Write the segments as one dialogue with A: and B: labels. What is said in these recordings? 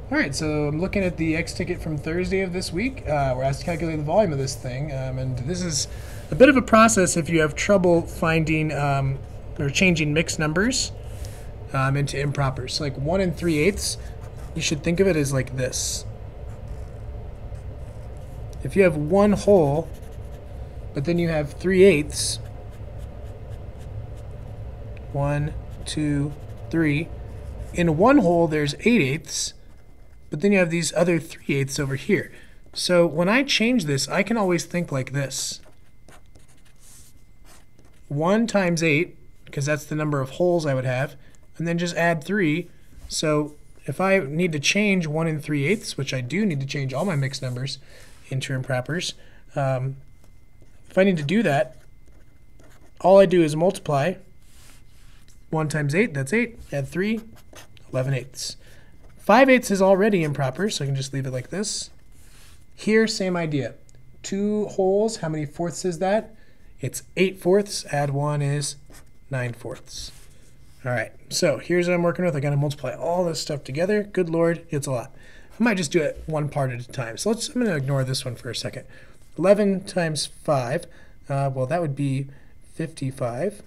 A: All right, so I'm looking at the X ticket from Thursday of this week. We're asked to calculate the volume of this thing, and this is a bit of a process if you have trouble finding or changing mixed numbers into impropers. So like 1 3/8, you should think of it as like this. If you have one whole, but then you have 3/8, 1, 2, 3. In one whole, there's 8/8. But then you have these other 3/8 over here. So when I change this, I can always think like this. 1 times 8, because that's the number of holes I would have, and then just add 3. So if I need to change 1 3/8, which I do need to change all my mixed numbers into impropers, if I need to do that, all I do is multiply 1 times 8, that's 8, add 3, 11/8. 5/8 is already improper, so I can just leave it like this. Here, same idea. 2 wholes, how many fourths is that? It's 8/4, add 1 is 9/4. All right, so here's what I'm working with. I gotta multiply all this stuff together. Good Lord, it's a lot. I might just do it one part at a time. So I'm gonna ignore this one for a second. 11 times 5, well, that would be 55.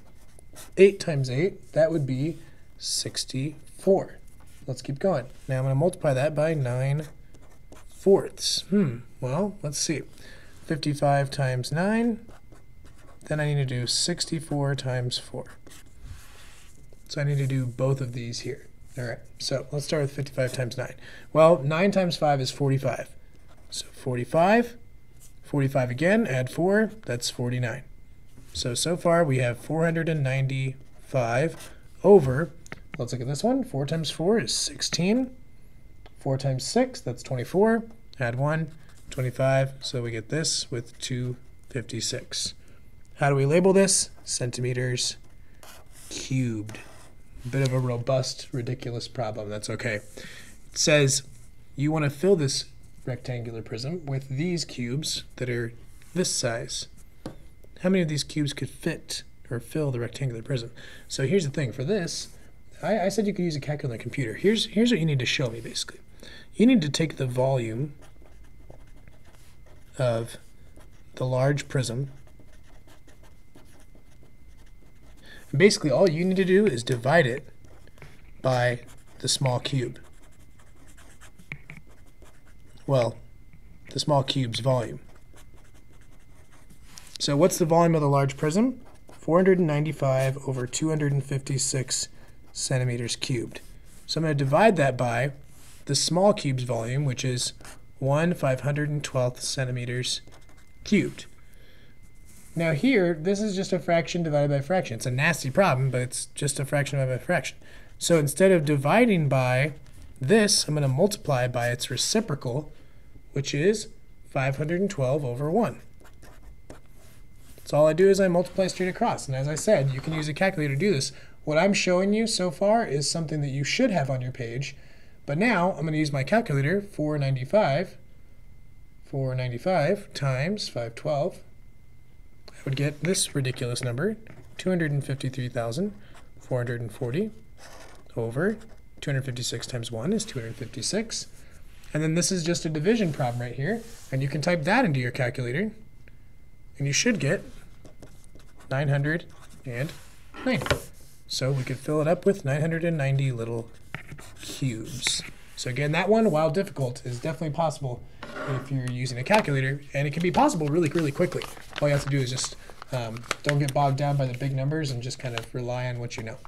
A: 8 times 8, that would be 64. Let's keep going. Now I'm going to multiply that by 9/4. Well, let's see. 55 times 9. Then I need to do 64 times 4. So I need to do both of these here. All right, so let's start with 55 times 9. Well, 9 times 5 is 45. So 45, 45 again, add 4, that's 49. So far we have 495 over, let's look at this one. 4 times 4 is 16. 4 times 6, that's 24. Add 1, 25. So we get this with 256. How do we label this? Centimeters cubed. A bit of a robust, ridiculous problem. That's okay. It says you want to fill this rectangular prism with these cubes that are this size. How many of these cubes could fit or fill the rectangular prism? So here's the thing. For this, I said you could use a calculator on a computer. Here's what you need to show me, basically. You need to take the volume of the large prism. And basically, all you need to do is divide it by the small cube. Well, the small cube's volume. So what's the volume of the large prism? 495 over 256 centimeters cubed. So I'm going to divide that by the small cube's volume, which is 1/512 centimeters cubed. Now here, this is just a fraction divided by a fraction. It's a nasty problem, but it's just a fraction divided by a fraction. So instead of dividing by this, I'm going to multiply by its reciprocal, which is 512 over 1. So all I do is I multiply straight across. And as I said, you can use a calculator to do this. What I'm showing you so far is something that you should have on your page. But now I'm going to use my calculator. 495 times 512. I would get this ridiculous number, 253,440 over 256 times 1 is 256. And then this is just a division problem right here. And you can type that into your calculator. And you should get 990. So we could fill it up with 990 little cubes. So again, that one, while difficult, is definitely possible if you're using a calculator, and it can be possible really, really quickly. All you have to do is just don't get bogged down by the big numbers and just kind of rely on what you know.